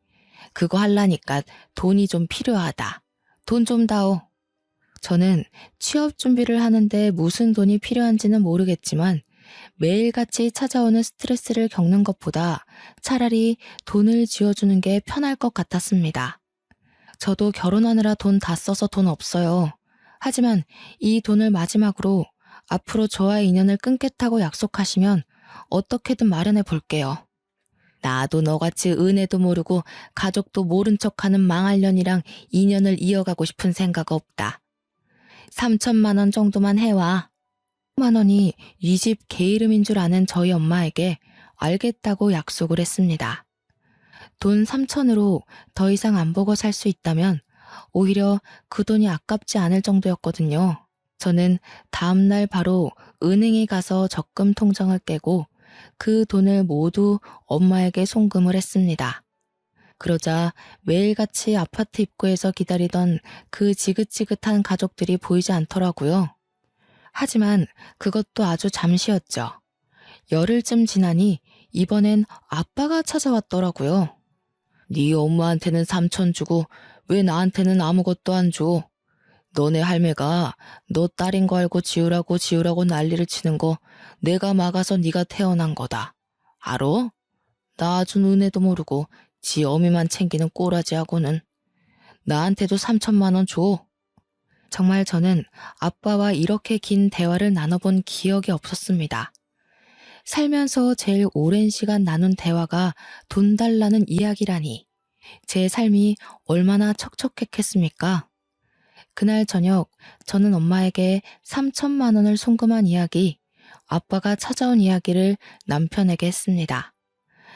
그거 하려니까 돈이 좀 필요하다. 돈 좀 다오. 저는 취업 준비를 하는데 무슨 돈이 필요한지는 모르겠지만 매일같이 찾아오는 스트레스를 겪는 것보다 차라리 돈을 쥐어주는 게 편할 것 같았습니다. 저도 결혼하느라 돈 다 써서 돈 없어요. 하지만 이 돈을 마지막으로 앞으로 저와의 인연을 끊겠다고 약속하시면 어떻게든 마련해 볼게요. 나도 너같이 은혜도 모르고 가족도 모른 척하는 망할년이랑 인연을 이어가고 싶은 생각 없다. 3천만 원 정도만 해와. 1만 원이 이 집 개 이름인 줄 아는 저희 엄마에게 알겠다고 약속을 했습니다. 돈 3천으로 더 이상 안 보고 살 수 있다면 오히려 그 돈이 아깝지 않을 정도였거든요. 저는 다음날 바로 은행에 가서 적금 통장을 깨고 그 돈을 모두 엄마에게 송금을 했습니다. 그러자 매일같이 아파트 입구에서 기다리던 그 지긋지긋한 가족들이 보이지 않더라고요. 하지만 그것도 아주 잠시였죠. 열흘쯤 지나니 이번엔 아빠가 찾아왔더라고요. 네 엄마한테는 3천 주고 왜 나한테는 아무것도 안 줘? 너네 할매가 너 딸인 거 알고 지우라고 난리를 치는 거 내가 막아서 네가 태어난 거다. 알어? 나 준 은혜도 모르고 지 어미만 챙기는 꼬라지하고는. 나한테도 3천만 원 줘. 정말 저는 아빠와 이렇게 긴 대화를 나눠본 기억이 없었습니다. 살면서 제일 오랜 시간 나눈 대화가 돈 달라는 이야기라니. 제 삶이 얼마나 척척했겠습니까? 그날 저녁 저는 엄마에게 3천만 원을 송금한 이야기, 아빠가 찾아온 이야기를 남편에게 했습니다.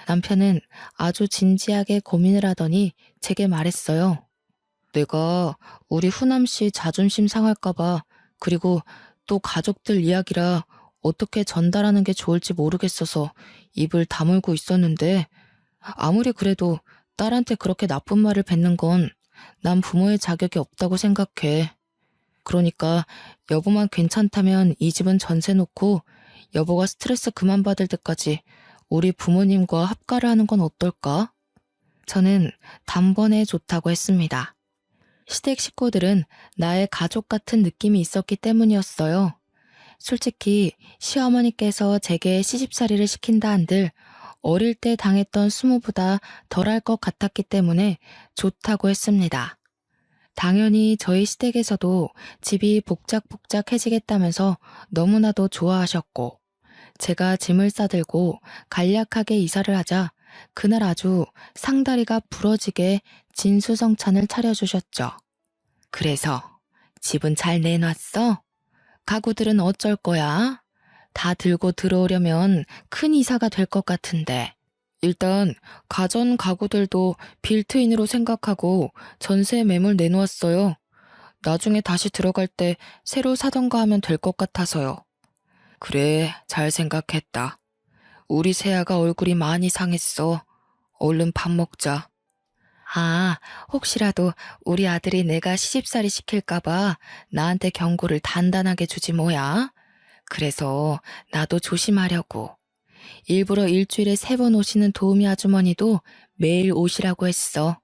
남편은 아주 진지하게 고민을 하더니 제게 말했어요. 내가 우리 후남씨 자존심 상할까봐, 그리고 또 가족들 이야기라 어떻게 전달하는 게 좋을지 모르겠어서 입을 다물고 있었는데, 아무리 그래도 딸한테 그렇게 나쁜 말을 뱉는 건 난 부모의 자격이 없다고 생각해. 그러니까 여보만 괜찮다면 이 집은 전세 놓고 여보가 스트레스 그만 받을 때까지 우리 부모님과 합가를 하는 건 어떨까? 저는 단번에 좋다고 했습니다. 시댁 식구들은 나의 가족 같은 느낌이 있었기 때문이었어요. 솔직히 시어머니께서 제게 시집살이를 시킨다 한들 어릴 때 당했던 수모보다 덜할 것 같았기 때문에 좋다고 했습니다. 당연히 저희 시댁에서도 집이 복작복작해지겠다면서 너무나도 좋아하셨고, 제가 짐을 싸들고 간략하게 이사를 하자 그날 아주 상다리가 부러지게 진수성찬을 차려주셨죠. 그래서 집은 잘 내놨어? 가구들은 어쩔 거야? 다 들고 들어오려면 큰 이사가 될 것 같은데. 일단 가전 가구들도 빌트인으로 생각하고 전세 매물 내놓았어요. 나중에 다시 들어갈 때 새로 사던가 하면 될 것 같아서요. 그래, 잘 생각했다. 우리 세아가 얼굴이 많이 상했어. 얼른 밥 먹자. 아, 혹시라도 우리 아들이 내가 시집살이 시킬까봐 나한테 경고를 단단하게 주지 뭐야? 그래서 나도 조심하려고. 일부러 일주일에 3번 오시는 도우미 아주머니도 매일 오시라고 했어.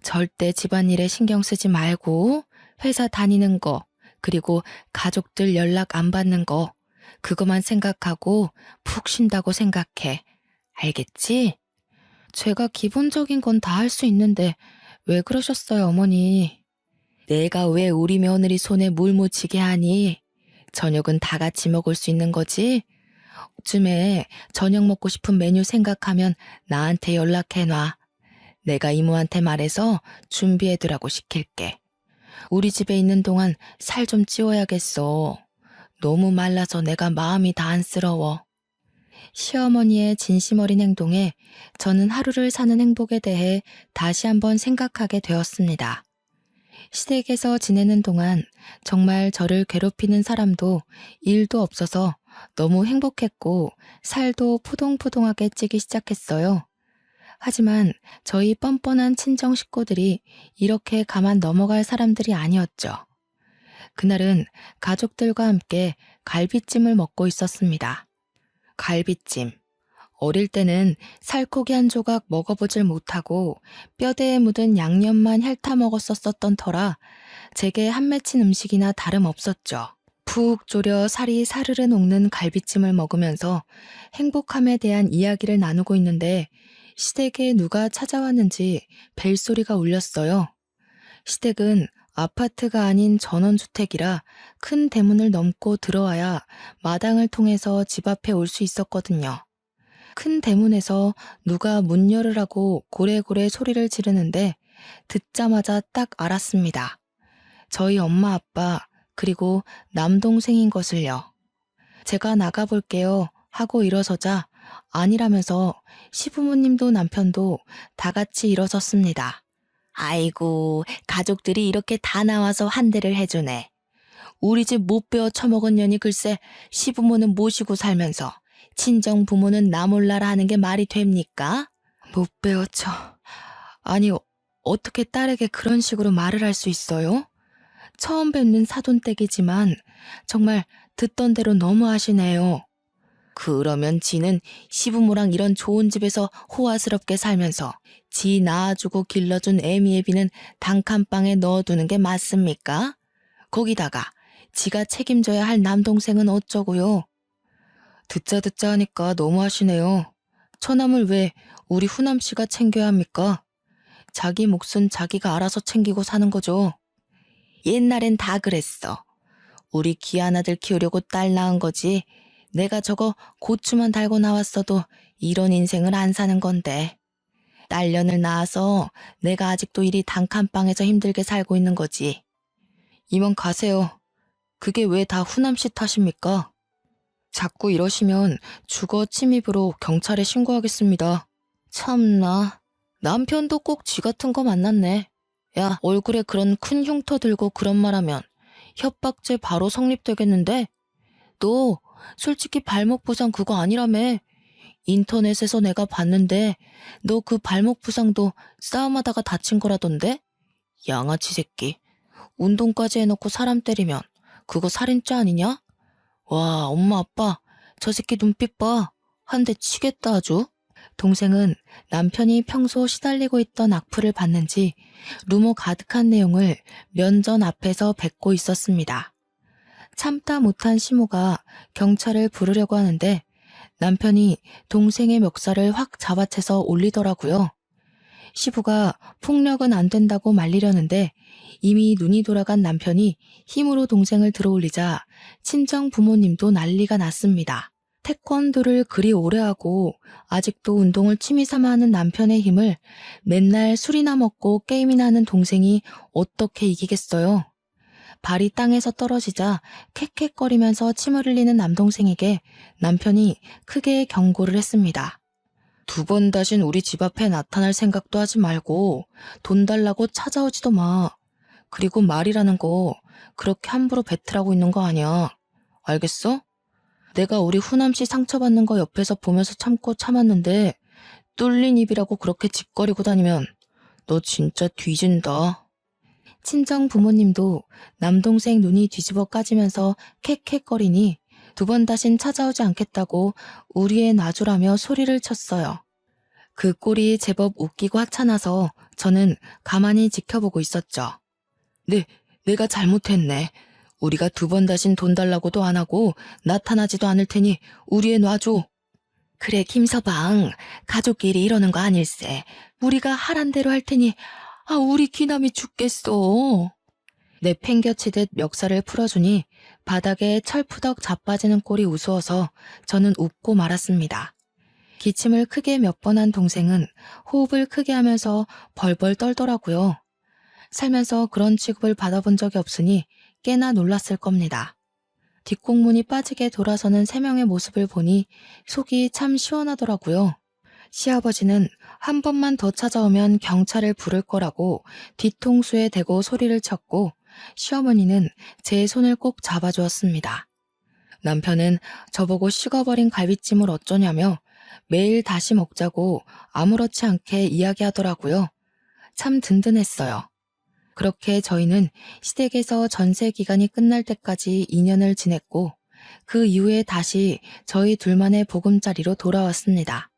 절대 집안일에 신경 쓰지 말고 회사 다니는 거, 그리고 가족들 연락 안 받는 거, 그것만 생각하고 푹 쉰다고 생각해. 알겠지? 제가 기본적인 건 다 할 수 있는데 왜 그러셨어요, 어머니? 내가 왜 우리 며느리 손에 물 묻히게 하니? 저녁은 다 같이 먹을 수 있는 거지? 쯤에 저녁 먹고 싶은 메뉴 생각하면 나한테 연락해놔. 내가 이모한테 말해서 준비해두라고 시킬게. 우리 집에 있는 동안 살 좀 찌워야겠어. 너무 말라서 내가 마음이 다 안쓰러워. 시어머니의 진심 어린 행동에 저는 하루를 사는 행복에 대해 다시 한번 생각하게 되었습니다. 시댁에서 지내는 동안 정말 저를 괴롭히는 사람도 일도 없어서 너무 행복했고 살도 포동포동하게 찌기 시작했어요. 하지만 저희 뻔뻔한 친정 식구들이 이렇게 가만 넘어갈 사람들이 아니었죠. 그날은 가족들과 함께 갈비찜을 먹고 있었습니다. 갈비찜. 어릴 때는 살코기 한 조각 먹어보질 못하고 뼈대에 묻은 양념만 핥아 먹었었던 터라 제게 한 맺힌 음식이나 다름없었죠. 푹 졸여 살이 사르르 녹는 갈비찜을 먹으면서 행복함에 대한 이야기를 나누고 있는데 시댁에 누가 찾아왔는지 벨소리가 울렸어요. 시댁은 아파트가 아닌 전원주택이라 큰 대문을 넘고 들어와야 마당을 통해서 집 앞에 올 수 있었거든요. 큰 대문에서 누가 문 열으라고 고래고래 소리를 지르는데 듣자마자 딱 알았습니다. 저희 엄마 아빠 그리고 남동생인 것을요. 제가 나가볼게요 하고 일어서자 아니라면서 시부모님도 남편도 다 같이 일어섰습니다. 아이고, 가족들이 이렇게 다 나와서 한 대를 해주네. 우리 집 못 베어 처먹은 년이 글쎄 시부모는 모시고 살면서 친정 부모는 나 몰라라 하는 게 말이 됩니까? 못 베어쳐. 아니, 어떻게 딸에게 그런 식으로 말을 할 수 있어요? 처음 뵙는 사돈댁이지만 정말 듣던 대로 너무 하시네요. 그러면 지는 시부모랑 이런 좋은 집에서 호화스럽게 살면서 지 낳아주고 길러준 애미애비는 단칸방에 넣어두는 게 맞습니까? 거기다가 지가 책임져야 할 남동생은 어쩌고요? 듣자 하니까 너무하시네요. 처남을 왜 우리 후남씨가 챙겨야 합니까? 자기 몫은 자기가 알아서 챙기고 사는 거죠. 옛날엔 다 그랬어. 우리 귀한 아들 키우려고 딸 낳은 거지. 내가 저거 고추만 달고 나왔어도 이런 인생을 안 사는 건데. 딸년을 낳아서 내가 아직도 이리 단칸방에서 힘들게 살고 있는 거지. 이만 가세요. 그게 왜 다 후남씨 탓입니까? 자꾸 이러시면 주거 침입으로 경찰에 신고하겠습니다. 참나, 남편도 꼭 쥐 같은 거 만났네. 야, 얼굴에 그런 큰 흉터 들고 그런 말하면 협박죄 바로 성립되겠는데? 너 솔직히 발목 부상 그거 아니라며. 인터넷에서 내가 봤는데 너 그 발목 부상도 싸움하다가 다친 거라던데? 양아치 새끼. 운동까지 해놓고 사람 때리면 그거 살인죄 아니냐? 와, 엄마 아빠 저 새끼 눈빛 봐. 한 대 치겠다 아주. 동생은 남편이 평소 시달리고 있던 악플을 봤는지 루머 가득한 내용을 면전 앞에서 뱉고 있었습니다. 참다 못한 시모가 경찰을 부르려고 하는데 남편이 동생의 멱살을 확 잡아채서 올리더라고요. 시부가 폭력은 안 된다고 말리려는데 이미 눈이 돌아간 남편이 힘으로 동생을 들어올리자 친정 부모님도 난리가 났습니다. 태권도를 그리 오래 하고 아직도 운동을 취미 삼아 하는 남편의 힘을 맨날 술이나 먹고 게임이나 하는 동생이 어떻게 이기겠어요? 발이 땅에서 떨어지자 캑캑거리면서 침을 흘리는 남동생에게 남편이 크게 경고를 했습니다. 2번 다신 우리 집 앞에 나타날 생각도 하지 말고 돈 달라고 찾아오지도 마. 그리고 말이라는 거 그렇게 함부로 뱉으라고 있는 거 아니야. 알겠어? 내가 우리 후남씨 상처받는 거 옆에서 보면서 참고 참았는데 뚫린 입이라고 그렇게 짓거리고 다니면 너 진짜 뒤진다. 친정 부모님도 남동생 눈이 뒤집어 까지면서 캑캑거리니 2번 다신 찾아오지 않겠다고 우리 애 놔주라며 소리를 쳤어요. 그 꼴이 제법 웃기고 하찮아서 저는 가만히 지켜보고 있었죠. 네, 내가 잘못했네. 우리가 2번 다신 돈 달라고도 안 하고 나타나지도 않을 테니 우리 애 놔줘. 그래 김서방, 가족끼리 이러는 거 아닐세. 우리가 하란 대로 할 테니 우리 귀남이 죽겠어. 내팽겨치듯 멱살을 풀어주니 바닥에 철푸덕 자빠지는 꼴이 우스워서 저는 웃고 말았습니다. 기침을 크게 몇 번 한 동생은 호흡을 크게 하면서 벌벌 떨더라고요. 살면서 그런 취급을 받아본 적이 없으니 꽤나 놀랐을 겁니다. 뒷공문이 빠지게 돌아서는 3명의 모습을 보니 속이 참 시원하더라고요. 시아버지는 한 번만 더 찾아오면 경찰을 부를 거라고 뒤통수에 대고 소리를 쳤고 시어머니는 제 손을 꼭 잡아주었습니다. 남편은 저보고 식어버린 갈비찜을 어쩌냐며 매일 다시 먹자고 아무렇지 않게 이야기하더라고요. 참 든든했어요. 그렇게 저희는 시댁에서 전세 기간이 끝날 때까지 2년을 지냈고 그 이후에 다시 저희 둘만의 보금자리로 돌아왔습니다.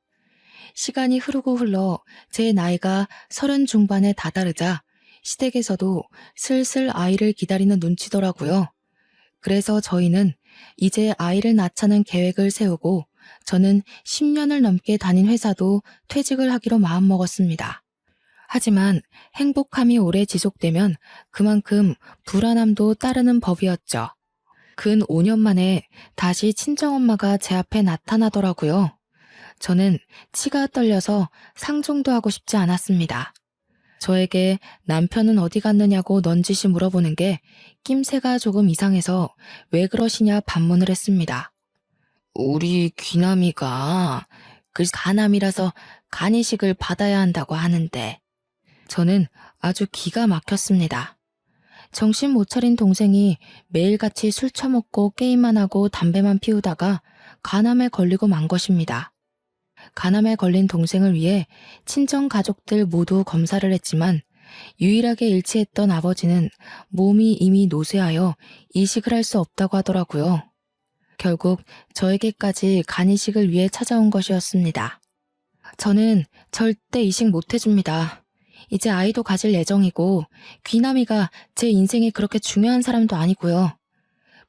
시간이 흐르고 흘러 제 나이가 30 중반에 다다르자 시댁에서도 슬슬 아이를 기다리는 눈치더라고요. 그래서 저희는 이제 아이를 낳자는 계획을 세우고 저는 10년을 넘게 다닌 회사도 퇴직을 하기로 마음먹었습니다. 하지만 행복함이 오래 지속되면 그만큼 불안함도 따르는 법이었죠. 근 5년 만에 다시 친정엄마가 제 앞에 나타나더라고요. 저는 치가 떨려서 상종도 하고 싶지 않았습니다. 저에게 남편은 어디 갔느냐고 넌지시 물어보는 게 낌새가 조금 이상해서 왜 그러시냐 반문을 했습니다. 우리 귀남이가 그 간암이라서 간이식을 받아야 한다고 하는데 저는 아주 기가 막혔습니다. 정신 못 차린 동생이 매일같이 술 처먹고 게임만 하고 담배만 피우다가 간암에 걸리고 만 것입니다. 간암에 걸린 동생을 위해 친정 가족들 모두 검사를 했지만 유일하게 일치했던 아버지는 몸이 이미 노쇠하여 이식을 할 수 없다고 하더라고요. 결국 저에게까지 간이식을 위해 찾아온 것이었습니다. 저는 절대 이식 못 해줍니다. 이제 아이도 가질 예정이고 귀남이가 제 인생에 그렇게 중요한 사람도 아니고요.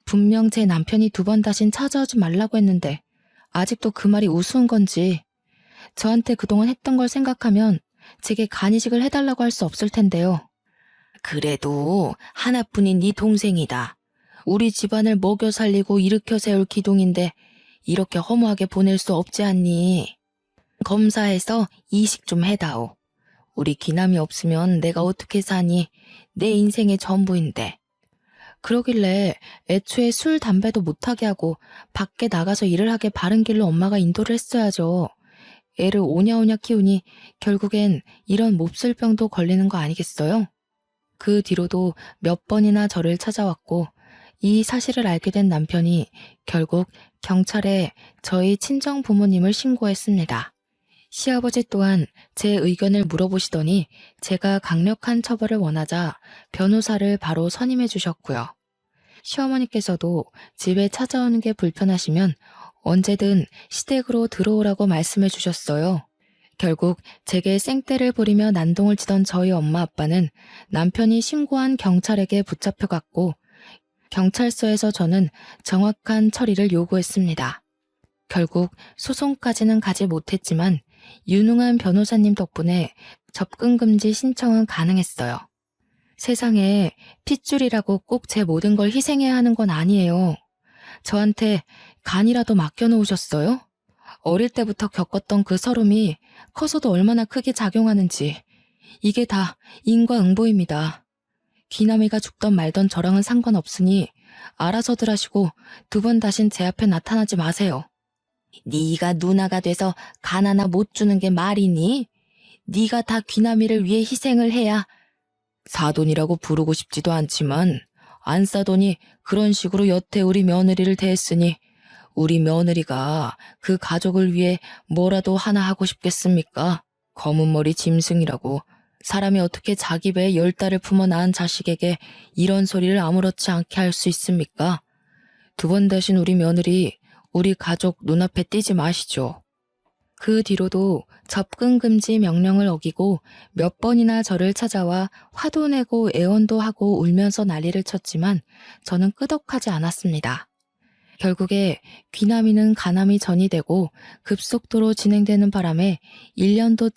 분명 제 남편이 2번 다신 찾아오지 말라고 했는데 아직도 그 말이 우스운 건지 저한테 그동안 했던 걸 생각하면 제게 간이식을 해달라고 할 수 없을 텐데요. 그래도 하나뿐인 네 동생이다. 우리 집안을 먹여 살리고 일으켜 세울 기둥인데 이렇게 허무하게 보낼 수 없지 않니? 검사해서 이식 좀 해다오. 우리 귀남이 없으면 내가 어떻게 사니? 내 인생의 전부인데. 그러길래 애초에 술, 담배도 못하게 하고 밖에 나가서 일을 하게 바른 길로 엄마가 인도를 했어야죠. 애를 오냐오냐 키우니 결국엔 이런 몹쓸 병도 걸리는 거 아니겠어요? 그 뒤로도 몇 번이나 저를 찾아왔고 이 사실을 알게 된 남편이 결국 경찰에 저희 친정 부모님을 신고했습니다. 시아버지 또한 제 의견을 물어보시더니 제가 강력한 처벌을 원하자 변호사를 바로 선임해 주셨고요. 시어머니께서도 집에 찾아오는 게 불편하시면 언제든 시댁으로 들어오라고 말씀해 주셨어요. 결국 제게 생떼를 부리며 난동을 치던 저희 엄마 아빠는 남편이 신고한 경찰에게 붙잡혀갔고 경찰서에서 저는 정확한 처리를 요구했습니다. 결국 소송까지는 가지 못했지만 유능한 변호사님 덕분에 접근금지 신청은 가능했어요. 세상에 핏줄이라고 꼭 제 모든 걸 희생해야 하는 건 아니에요. 저한테 간이라도 맡겨놓으셨어요? 어릴 때부터 겪었던 그 서름이 커서도 얼마나 크게 작용하는지 이게 다 인과응보입니다. 귀남이가 죽던 말던 저랑은 상관없으니 알아서들 하시고 2번 다신 제 앞에 나타나지 마세요. 네가 누나가 돼서 간 하나 못 주는 게 말이니? 네가 다 귀남이를 위해 희생을 해야 사돈이라고 부르고 싶지도 않지만 안 싸더니 그런 식으로 여태 우리 며느리를 대했으니 우리 며느리가 그 가족을 위해 뭐라도 하나 하고 싶겠습니까? 검은 머리 짐승이라고 사람이 어떻게 자기 배에 10달을 품어 낳은 자식에게 이런 소리를 아무렇지 않게 할 수 있습니까? 2번 대신 우리 며느리 우리 가족 눈앞에 띄지 마시죠. 그 뒤로도 접근금지 명령을 어기고 몇 번이나 저를 찾아와 화도 내고 애원도 하고 울면서 난리를 쳤지만 저는 끄덕하지 않았습니다. 결국에 귀남이는 간암이 전이되고 급속도로 진행되는 바람에 1년도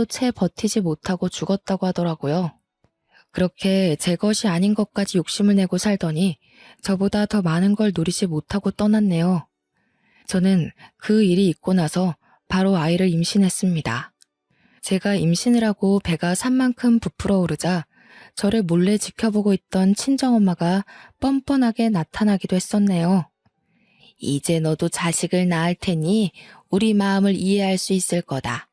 채 버티지 못하고 죽었다고 하더라고요. 그렇게 제 것이 아닌 것까지 욕심을 내고 살더니 저보다 더 많은 걸 누리지 못하고 떠났네요. 저는 그 일이 있고 나서 바로 아이를 임신했습니다. 제가 임신을 하고 배가 산 만큼 부풀어 오르자 저를 몰래 지켜보고 있던 친정엄마가 뻔뻔하게 나타나기도 했었네요. 이제 너도 자식을 낳을 테니 우리 마음을 이해할 수 있을 거다.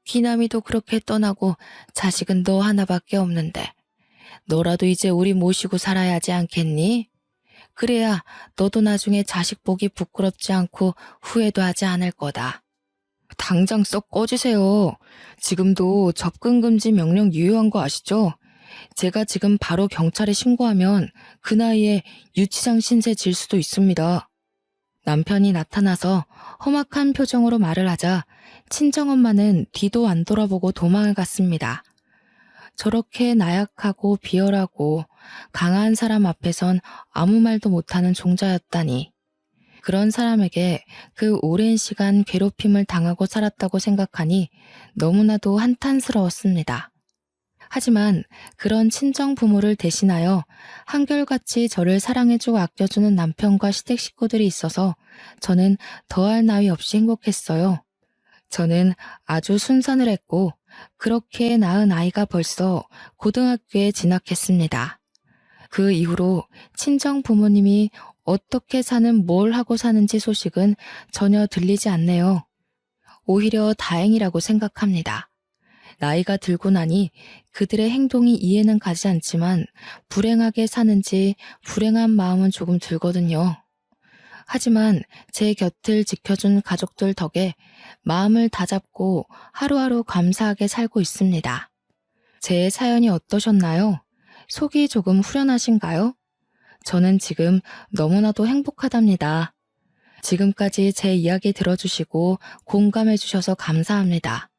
귀남이도 그렇게 떠나고 자식은 너 하나밖에 없는데 너라도 이제 우리 모시고 살아야 하지 않겠니? 그래야 너도 나중에 자식 보기 부끄럽지 않고 후회도 하지 않을 거다. 당장 썩 꺼지세요. 지금도 접근금지 명령 유효한 거 아시죠? 제가 지금 바로 경찰에 신고하면 그 나이에 유치장 신세 질 수도 있습니다. 남편이 나타나서 험악한 표정으로 말을 하자 친정엄마는 뒤도 안 돌아보고 도망을 갔습니다. 저렇게 나약하고 비열하고 강한 사람 앞에선 아무 말도 못하는 종자였다니. 그런 사람에게 그 오랜 시간 괴롭힘을 당하고 살았다고 생각하니 너무나도 한탄스러웠습니다. 하지만 그런 친정 부모를 대신하여 한결같이 저를 사랑해주고 아껴주는 남편과 시댁 식구들이 있어서 저는 더할 나위 없이 행복했어요. 저는 아주 순산을 했고 그렇게 낳은 아이가 벌써 고등학교에 진학했습니다. 그 이후로 친정 부모님이 어떻게 사는 뭘 하고 사는지 소식은 전혀 들리지 않네요. 오히려 다행이라고 생각합니다. 나이가 들고 나니 그들의 행동이 이해는 가지 않지만 불행하게 사는지 불행한 마음은 조금 들거든요. 하지만 제 곁을 지켜준 가족들 덕에 마음을 다잡고 하루하루 감사하게 살고 있습니다. 제 사연이 어떠셨나요? 속이 조금 후련하신가요? 저는 지금 너무나도 행복하답니다. 지금까지 제 이야기 들어주시고 공감해 주셔서 감사합니다.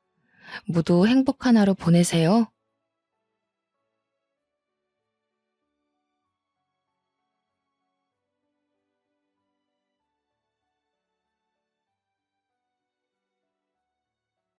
모두 행복한 하루 보내세요.